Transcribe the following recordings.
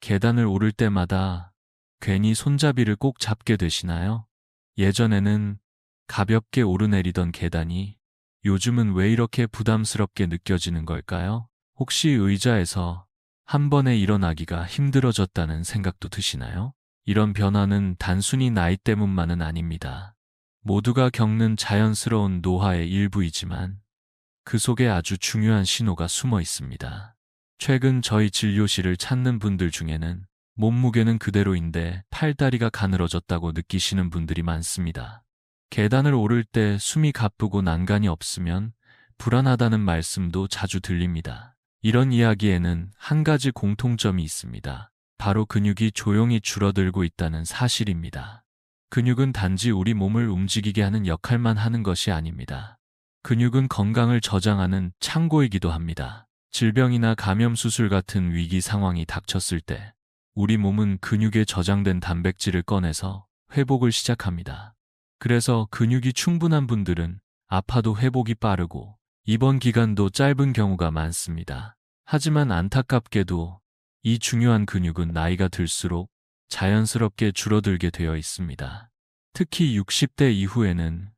계단을 오를 때마다 괜히 손잡이를 꼭 잡게 되시나요? 예전에는 가볍게 오르내리던 계단이 요즘은 왜 이렇게 부담스럽게 느껴지는 걸까요? 혹시 의자에서 한 번에 일어나기가 힘들어졌다는 생각도 드시나요? 이런 변화는 단순히 나이 때문만은 아닙니다. 모두가 겪는 자연스러운 노화의 일부이지만 그 속에 아주 중요한 신호가 숨어 있습니다. 최근 저희 진료실을 찾는 분들 중에는 몸무게는 그대로인데 팔다리가 가늘어졌다고 느끼시는 분들이 많습니다. 계단을 오를 때 숨이 가쁘고 난간이 없으면 불안하다는 말씀도 자주 들립니다. 이런 이야기에는 한 가지 공통점이 있습니다. 바로 근육이 조용히 줄어들고 있다는 사실입니다. 근육은 단지 우리 몸을 움직이게 하는 역할만 하는 것이 아닙니다. 근육은 건강을 저장하는 창고이기도 합니다. 질병이나 감염 수술 같은 위기 상황이 닥쳤을 때 우리 몸은 근육에 저장된 단백질을 꺼내서 회복을 시작합니다. 그래서 근육이 충분한 분들은 아파도 회복이 빠르고 입원 기간도 짧은 경우가 많습니다. 하지만 안타깝게도 이 중요한 근육은 나이가 들수록 자연스럽게 줄어들게 되어 있습니다. 특히 60대 이후에는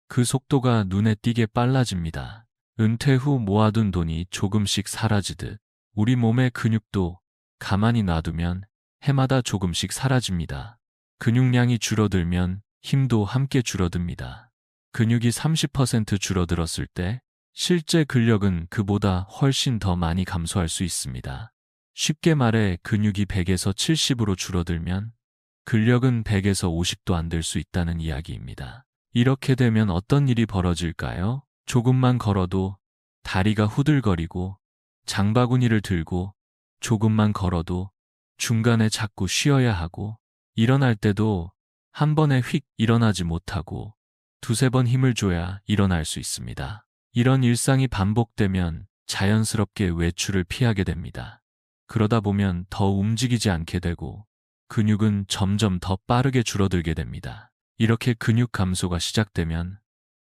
그 속도가 눈에 띄게 빨라집니다. 은퇴 후 모아둔 돈이 조금씩 사라지듯 우리 몸의 근육도 가만히 놔두면 해마다 조금씩 사라집니다. 근육량이 줄어들면 힘도 함께 줄어듭니다. 근육이 30% 줄어들었을 때 실제 근력은 그보다 훨씬 더 많이 감소할 수 있습니다. 쉽게 말해 근육이 100에서 70으로 줄어들면 근력은 100에서 50도 안 될 수 있다는 이야기입니다. 이렇게 되면 어떤 일이 벌어질까요? 조금만 걸어도 다리가 후들거리고 장바구니를 들고 조금만 걸어도 중간에 자꾸 쉬어야 하고 일어날 때도 한 번에 휙 일어나지 못하고 두세 번 힘을 줘야 일어날 수 있습니다. 이런 일상이 반복되면 자연스럽게 외출을 피하게 됩니다. 그러다 보면 더 움직이지 않게 되고 근육은 점점 더 빠르게 줄어들게 됩니다. 이렇게 근육 감소가 시작되면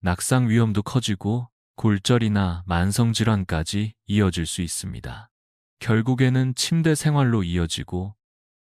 낙상 위험도 커지고 골절이나 만성질환까지 이어질 수 있습니다. 결국에는 침대 생활로 이어지고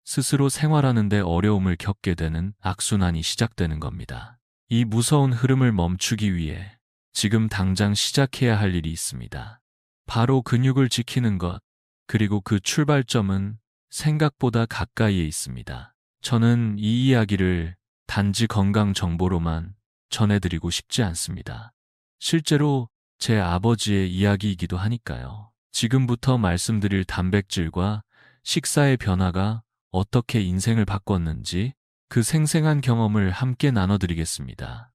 스스로 생활하는 데 어려움을 겪게 되는 악순환이 시작되는 겁니다. 이 무서운 흐름을 멈추기 위해 지금 당장 시작해야 할 일이 있습니다. 바로 근육을 지키는 것, 그리고 그 출발점은 생각보다 가까이에 있습니다. 저는 이 이야기를 단지 건강 정보로만 전해드리고 싶지 않습니다. 실제로 제 아버지의 이야기이기도 하니까요. 지금부터 말씀드릴 단백질과 식사의 변화가 어떻게 인생을 바꿨는지 그 생생한 경험을 함께 나눠드리겠습니다.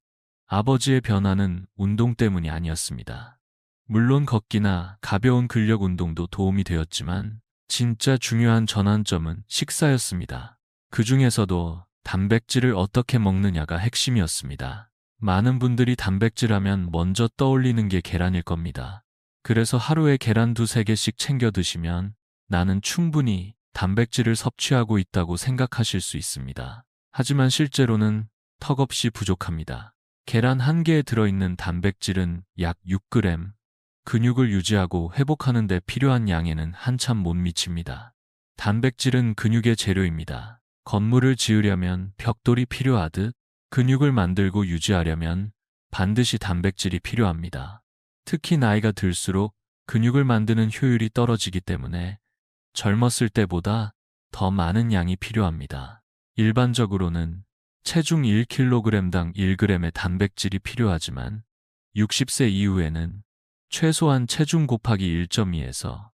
아버지의 변화는 운동 때문이 아니었습니다. 물론 걷기나 가벼운 근력 운동도 도움이 되었지만 진짜 중요한 전환점은 식사였습니다. 그 중에서도 단백질을 어떻게 먹느냐가 핵심이었습니다. 많은 분들이 단백질하면 먼저 떠올리는 게 계란일 겁니다. 그래서 하루에 계란 2~3개씩 챙겨 드시면 나는 충분히 단백질을 섭취하고 있다고 생각하실 수 있습니다. 하지만 실제로는 턱없이 부족합니다. 계란 1개에 들어있는 단백질은 약 6g, 근육을 유지하고 회복하는 데 필요한 양에는 한참 못 미칩니다. 단백질은 근육의 재료입니다. 건물을 지으려면 벽돌이 필요하듯 근육을 만들고 유지하려면 반드시 단백질이 필요합니다. 특히 나이가 들수록 근육을 만드는 효율이 떨어지기 때문에 젊었을 때보다 더 많은 양이 필요합니다. 일반적으로는 체중 1kg당 1g의 단백질이 필요하지만 60세 이후에는 최소한 체중 곱하기 1.2에서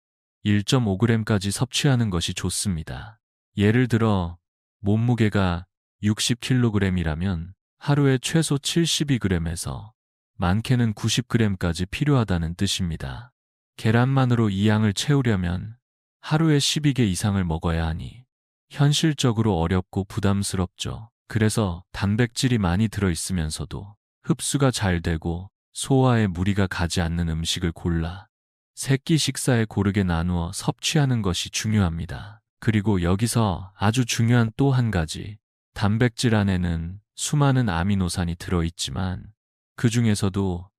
1.5g까지 섭취하는 것이 좋습니다. 예를 들어 몸무게가 60kg이라면 하루에 최소 72g에서 많게는 90g까지 필요하다는 뜻입니다. 계란만으로 이 양을 채우려면 하루에 12개 이상을 먹어야 하니 현실적으로 어렵고 부담스럽죠. 그래서 단백질이 많이 들어있으면서도 흡수가 잘 되고 소화에 무리가 가지 않는 음식을 골라 세끼 식사에 고르게 나누어 섭취하는 것이 중요합니다. 그리고 여기서 아주 중요한 또 한 가지, 단백질 안에는 수많은 아미노산이 들어있지만 그 중에서도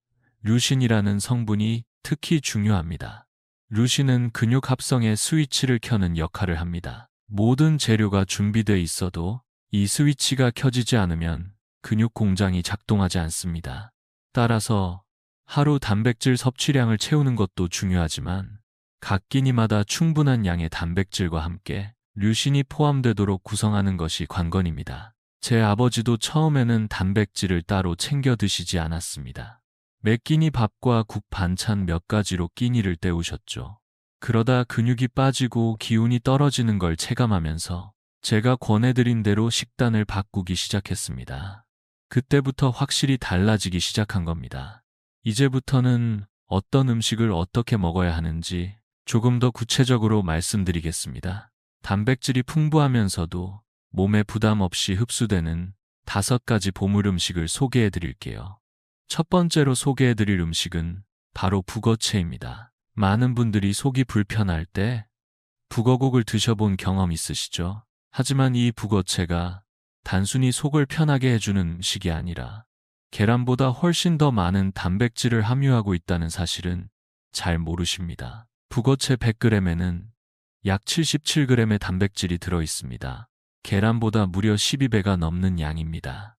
류신이라는 성분이 특히 중요합니다. 류신은 근육 합성의 스위치를 켜는 역할을 합니다. 모든 재료가 준비돼 있어도 이 스위치가 켜지지 않으면 근육 공장이 작동하지 않습니다. 따라서 하루 단백질 섭취량을 채우는 것도 중요하지만 각 끼니마다 충분한 양의 단백질과 함께 류신이 포함되도록 구성하는 것이 관건입니다. 제 아버지도 처음에는 단백질을 따로 챙겨 드시지 않았습니다. 매 끼니 밥과 국 반찬 몇 가지로 끼니를 때우셨죠. 그러다 근육이 빠지고 기운이 떨어지는 걸 체감하면서 제가 권해드린 대로 식단을 바꾸기 시작했습니다. 그때부터 확실히 달라지기 시작한 겁니다. 이제부터는 어떤 음식을 어떻게 먹어야 하는지 조금 더 구체적으로 말씀드리겠습니다. 단백질이 풍부하면서도 몸에 부담 없이 흡수되는 5가지 보물 음식을 소개해 드릴게요. 첫 번째로 소개해 드릴 음식은 바로 북어채입니다. 많은 분들이 속이 불편할 때 북어국을 드셔본 경험 있으시죠? 하지만 이 북어채가 단순히 속을 편하게 해주는 음식이 아니라 계란보다 훨씬 더 많은 단백질을 함유하고 있다는 사실은 잘 모르십니다. 북어채 100g에는 약 77g의 단백질이 들어 있습니다. 계란보다 무려 12배가 넘는 양입니다.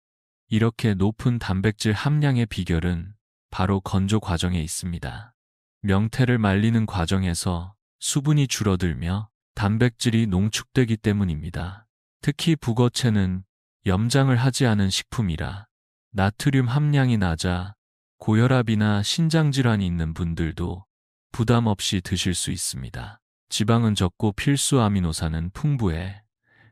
이렇게 높은 단백질 함량의 비결은 바로 건조 과정에 있습니다. 명태를 말리는 과정에서 수분이 줄어들며 단백질이 농축되기 때문입니다. 특히 북어채는 염장을 하지 않은 식품이라 나트륨 함량이 낮아 고혈압이나 신장질환이 있는 분들도 부담 없이 드실 수 있습니다. 지방은 적고 필수 아미노산은 풍부해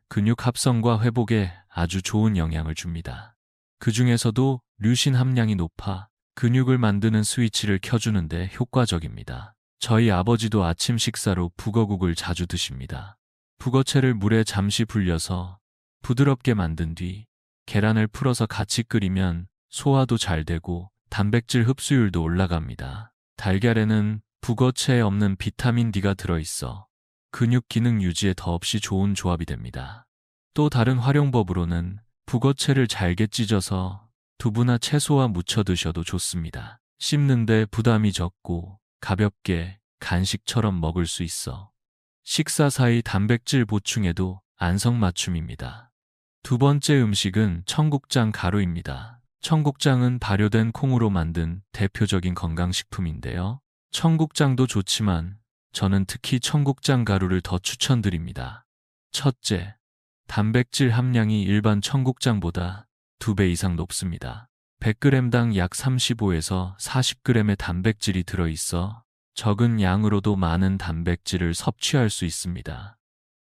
근육 합성과 회복에 아주 좋은 영향을 줍니다. 그 중에서도 류신 함량이 높아 근육을 만드는 스위치를 켜주는데 효과적입니다. 저희 아버지도 아침 식사로 북어국을 자주 드십니다. 북어채를 물에 잠시 불려서 부드럽게 만든 뒤 계란을 풀어서 같이 끓이면 소화도 잘 되고 단백질 흡수율도 올라갑니다. 달걀에는 북어채에 없는 비타민 D가 들어있어 근육 기능 유지에 더없이 좋은 조합이 됩니다. 또 다른 활용법으로는 북어채를 잘게 찢어서 두부나 채소와 무쳐 드셔도 좋습니다. 씹는데 부담이 적고 가볍게 간식처럼 먹을 수 있어 식사 사이 단백질 보충에도 안성맞춤입니다. 두 번째 음식은 청국장 가루입니다. 청국장은 발효된 콩으로 만든 대표적인 건강식품인데요. 청국장도 좋지만 저는 특히 청국장 가루를 더 추천드립니다. 첫째, 단백질 함량이 일반 청국장보다 2배 이상 높습니다. 100g당 약 35에서 40g의 단백질이 들어있어 적은 양으로도 많은 단백질을 섭취할 수 있습니다.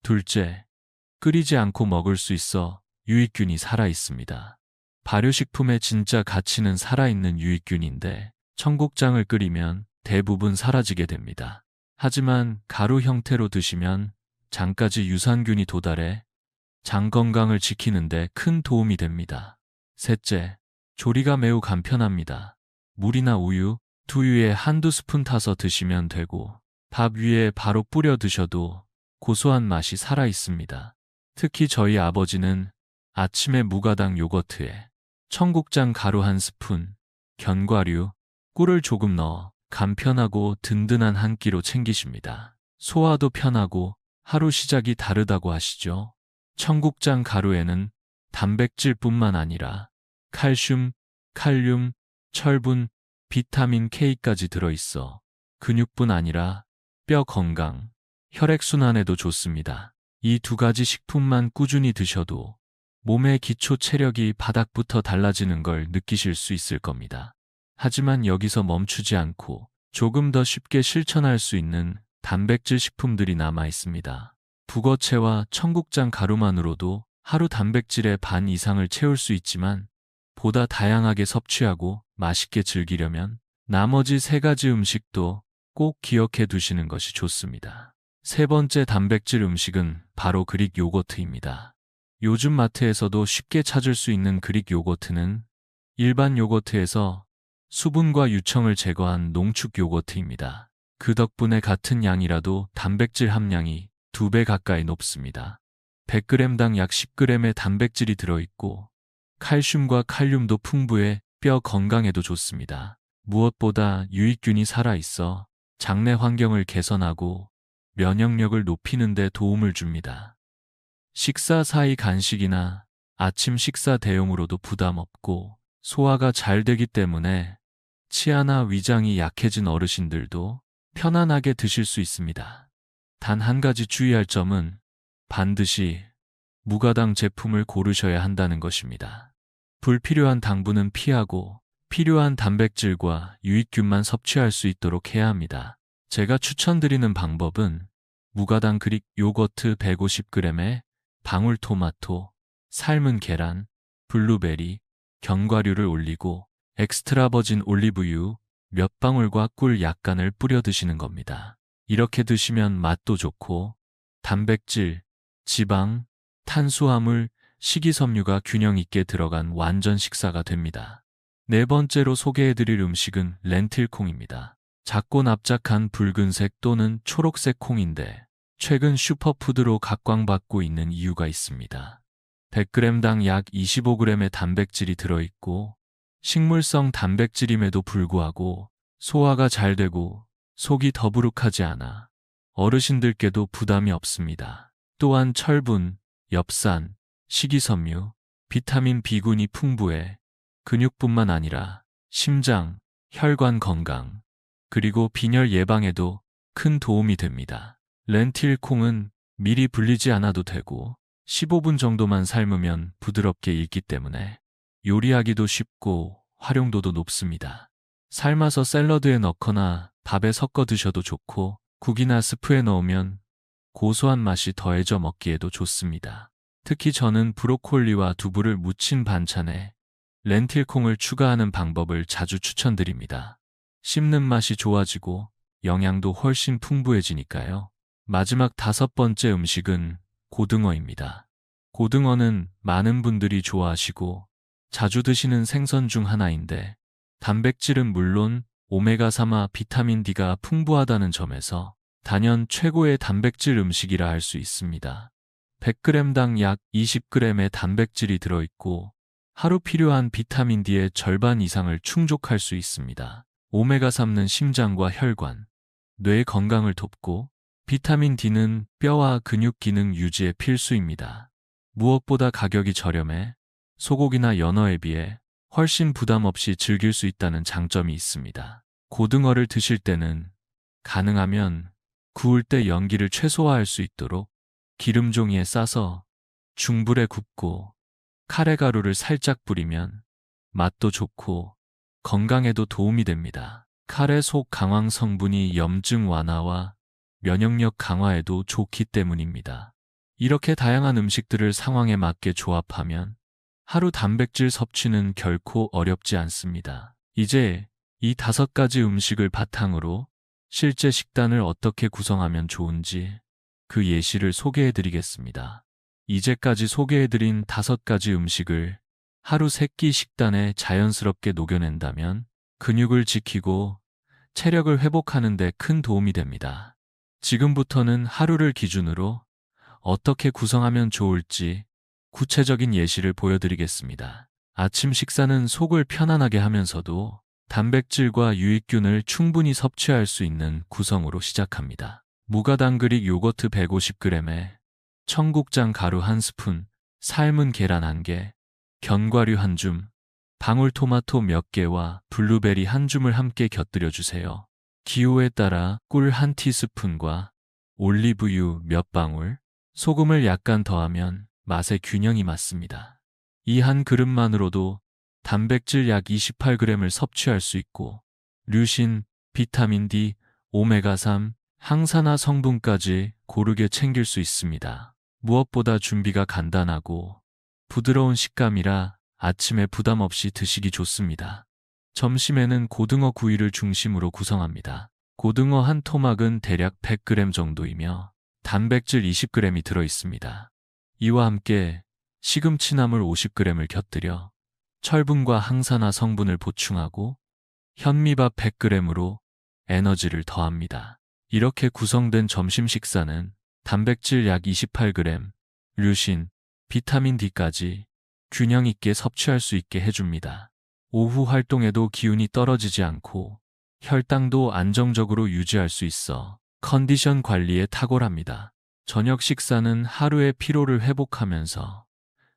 둘째, 끓이지 않고 먹을 수 있어 유익균이 살아있습니다. 발효식품의 진짜 가치는 살아있는 유익균인데 청국장을 끓이면 대부분 사라지게 됩니다. 하지만 가루 형태로 드시면 장까지 유산균이 도달해 장 건강을 지키는데 큰 도움이 됩니다. 셋째, 조리가 매우 간편합니다. 물이나 우유, 두유에 한두 스푼 타서 드시면 되고 밥 위에 바로 뿌려 드셔도 고소한 맛이 살아 있습니다. 특히 저희 아버지는 아침에 무가당 요거트에 청국장 가루 한 스푼, 견과류, 꿀을 조금 넣어 간편하고 든든한 한 끼로 챙기십니다. 소화도 편하고 하루 시작이 다르다고 하시죠. 청국장 가루에는 단백질뿐만 아니라 칼슘, 칼륨, 철분, 비타민 K까지 들어있어 근육뿐 아니라 뼈 건강, 혈액순환에도 좋습니다. 이 2가지 식품만 꾸준히 드셔도 몸의 기초 체력이 바닥부터 달라지는 걸 느끼실 수 있을 겁니다. 하지만 여기서 멈추지 않고 조금 더 쉽게 실천할 수 있는 단백질 식품들이 남아 있습니다. 북어채와 청국장 가루만으로도 하루 단백질의 반 이상을 채울 수 있지만 보다 다양하게 섭취하고 맛있게 즐기려면 나머지 3가지 음식도 꼭 기억해 두시는 것이 좋습니다. 세 번째 단백질 음식은 바로 그릭 요거트입니다. 요즘 마트에서도 쉽게 찾을 수 있는 그릭 요거트는 일반 요거트에서 수분과 유청을 제거한 농축 요거트입니다. 그 덕분에 같은 양이라도 단백질 함량이 2배 가까이 높습니다. 100g당 약 10g의 단백질이 들어있고 칼슘과 칼륨도 풍부해 뼈 건강에도 좋습니다. 무엇보다 유익균이 살아있어 장내 환경을 개선하고 면역력을 높이는 데 도움을 줍니다. 식사 사이 간식이나 아침 식사 대용으로도 부담 없고 소화가 잘 되기 때문에 치아나 위장이 약해진 어르신들도 편안하게 드실 수 있습니다. 단 한 가지 주의할 점은 반드시 무가당 제품을 고르셔야 한다는 것입니다. 불필요한 당분은 피하고 필요한 단백질과 유익균만 섭취할 수 있도록 해야 합니다. 제가 추천드리는 방법은 무가당 그릭 요거트 150g에 방울토마토, 삶은 계란, 블루베리, 견과류를 올리고 엑스트라 버진 올리브유 몇 방울과 꿀 약간을 뿌려 드시는 겁니다. 이렇게 드시면 맛도 좋고 단백질, 지방, 탄수화물, 식이섬유가 균형 있게 들어간 완전 식사가 됩니다. 네 번째로 소개해드릴 음식은 렌틸콩입니다. 작고 납작한 붉은색 또는 초록색 콩인데 최근 슈퍼푸드로 각광받고 있는 이유가 있습니다. 100g당 약 25g의 단백질이 들어있고 식물성 단백질임에도 불구하고 소화가 잘 되고 속이 더부룩하지 않아 어르신들께도 부담이 없습니다. 또한 철분, 엽산, 식이섬유, 비타민 B군이 풍부해 근육뿐만 아니라 심장, 혈관 건강, 그리고 빈혈 예방에도 큰 도움이 됩니다. 렌틸콩은 미리 불리지 않아도 되고 15분 정도만 삶으면 부드럽게 익기 때문에 요리하기도 쉽고 활용도도 높습니다. 삶아서 샐러드에 넣거나 밥에 섞어 드셔도 좋고 국이나 스프에 넣으면 고소한 맛이 더해져 먹기에도 좋습니다. 특히 저는 브로콜리와 두부를 무친 반찬에 렌틸콩을 추가하는 방법을 자주 추천드립니다. 씹는 맛이 좋아지고 영양도 훨씬 풍부해지니까요. 마지막 5번째 음식은 고등어입니다. 고등어는 많은 분들이 좋아하시고 자주 드시는 생선 중 하나인데 단백질은 물론 오메가3와 비타민 D가 풍부하다는 점에서 단연 최고의 단백질 음식이라 할 수 있습니다. 100g당 약 20g의 단백질이 들어있고 하루 필요한 비타민 D의 절반 이상을 충족할 수 있습니다. 오메가3는 심장과 혈관, 뇌 건강을 돕고 비타민 D는 뼈와 근육 기능 유지에 필수입니다. 무엇보다 가격이 저렴해 소고기나 연어에 비해 훨씬 부담 없이 즐길 수 있다는 장점이 있습니다. 고등어를 드실 때는 가능하면 구울 때 연기를 최소화할 수 있도록 기름 종이에 싸서 중불에 굽고 카레가루를 살짝 뿌리면 맛도 좋고 건강에도 도움이 됩니다. 카레 속 강황 성분이 염증 완화와 면역력 강화에도 좋기 때문입니다. 이렇게 다양한 음식들을 상황에 맞게 조합하면 하루 단백질 섭취는 결코 어렵지 않습니다. 이제 이 5가지 음식을 바탕으로 실제 식단을 어떻게 구성하면 좋은지 그 예시를 소개해드리겠습니다. 이제까지 소개해드린 5가지 음식을 하루 3끼 식단에 자연스럽게 녹여낸다면 근육을 지키고 체력을 회복하는 데 큰 도움이 됩니다. 지금부터는 하루를 기준으로 어떻게 구성하면 좋을지 구체적인 예시를 보여드리겠습니다. 아침 식사는 속을 편안하게 하면서도 단백질과 유익균을 충분히 섭취할 수 있는 구성으로 시작합니다. 무가당 그릭 요거트 150g에 청국장 가루 1스푼, 삶은 계란 1개, 견과류 1줌, 방울토마토 몇 개와 블루베리 1줌을 함께 곁들여 주세요. 기호에 따라 꿀 1티스푼과 올리브유 몇 방울, 소금을 약간 더하면 맛의 균형이 맞습니다. 이 한 그릇만으로도 단백질 약 28g을 섭취할 수 있고 류신, 비타민 D, 오메가3, 항산화 성분까지 고르게 챙길 수 있습니다. 무엇보다 준비가 간단하고 부드러운 식감이라 아침에 부담 없이 드시기 좋습니다. 점심에는 고등어 구이를 중심으로 구성합니다. 고등어 한 토막은 대략 100g 정도이며 단백질 20g이 들어있습니다. 이와 함께 시금치나물 50g을 곁들여 철분과 항산화 성분을 보충하고 현미밥 100g으로 에너지를 더합니다. 이렇게 구성된 점심 식사는 단백질 약 28g, 류신, 비타민 D까지 균형 있게 섭취할 수 있게 해줍니다. 오후 활동에도 기운이 떨어지지 않고 혈당도 안정적으로 유지할 수 있어 컨디션 관리에 탁월합니다. 저녁 식사는 하루의 피로를 회복하면서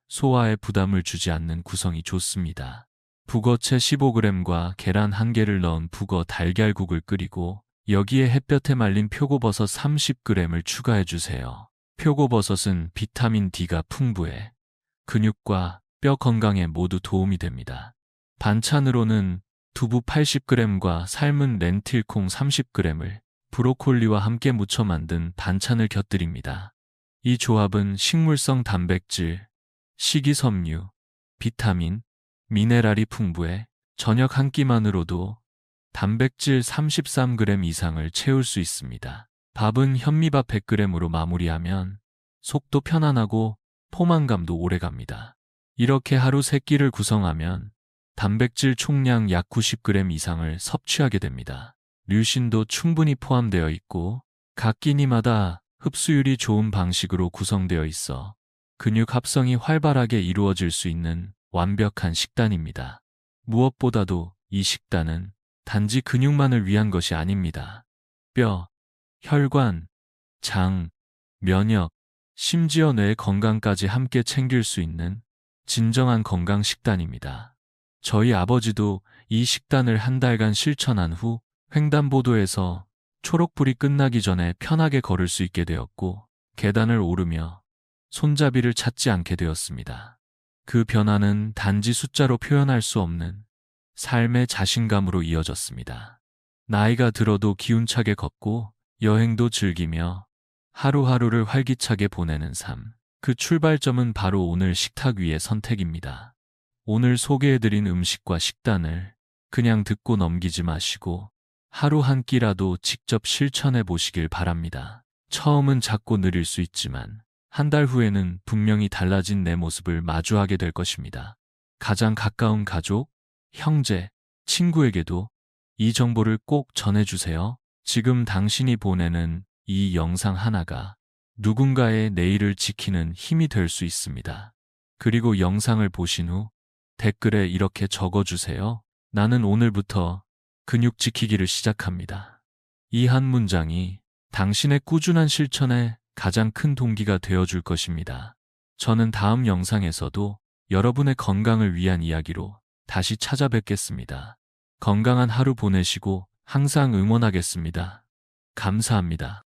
소화에 부담을 주지 않는 구성이 좋습니다. 북어채 15g과 계란 1개를 넣은 북어 달걀국을 끓이고 여기에 햇볕에 말린 표고버섯 30g을 추가해 주세요. 표고버섯은 비타민 D가 풍부해 근육과 뼈 건강에 모두 도움이 됩니다. 반찬으로는 두부 80g과 삶은 렌틸콩 30g을 브로콜리와 함께 무쳐 만든 반찬을 곁들입니다. 이 조합은 식물성 단백질, 식이섬유, 비타민, 미네랄이 풍부해 저녁 한 끼만으로도 단백질 33g 이상을 채울 수 있습니다. 밥은 현미밥 100g으로 마무리하면 속도 편안하고 포만감도 오래갑니다. 이렇게 하루 3끼를 구성하면 단백질 총량 약 90g 이상을 섭취하게 됩니다. 류신도 충분히 포함되어 있고 각 끼니마다 흡수율이 좋은 방식으로 구성되어 있어 근육 합성이 활발하게 이루어질 수 있는 완벽한 식단입니다. 무엇보다도 이 식단은 단지 근육만을 위한 것이 아닙니다. 뼈, 혈관, 장, 면역, 심지어 뇌 건강까지 함께 챙길 수 있는 진정한 건강 식단입니다. 저희 아버지도 이 식단을 한 달간 실천한 후 횡단보도에서 초록불이 끝나기 전에 편하게 걸을 수 있게 되었고 계단을 오르며 손잡이를 찾지 않게 되었습니다. 그 변화는 단지 숫자로 표현할 수 없는 삶의 자신감으로 이어졌습니다. 나이가 들어도 기운차게 걷고 여행도 즐기며 하루하루를 활기차게 보내는 삶. 그 출발점은 바로 오늘 식탁 위의 선택입니다. 오늘 소개해드린 음식과 식단을 그냥 듣고 넘기지 마시고 하루 한 끼라도 직접 실천해 보시길 바랍니다. 처음은 작고 느릴 수 있지만 한 달 후에는 분명히 달라진 내 모습을 마주하게 될 것입니다. 가장 가까운 가족, 형제, 친구에게도 이 정보를 꼭 전해주세요. 지금 당신이 보내는 이 영상 하나가 누군가의 내일을 지키는 힘이 될 수 있습니다. 그리고 영상을 보신 후 댓글에 이렇게 적어주세요. 나는 오늘부터 근육 지키기를 시작합니다. 이 한 문장이 당신의 꾸준한 실천에 가장 큰 동기가 되어줄 것입니다. 저는 다음 영상에서도 여러분의 건강을 위한 이야기로 다시 찾아뵙겠습니다. 건강한 하루 보내시고 항상 응원하겠습니다. 감사합니다.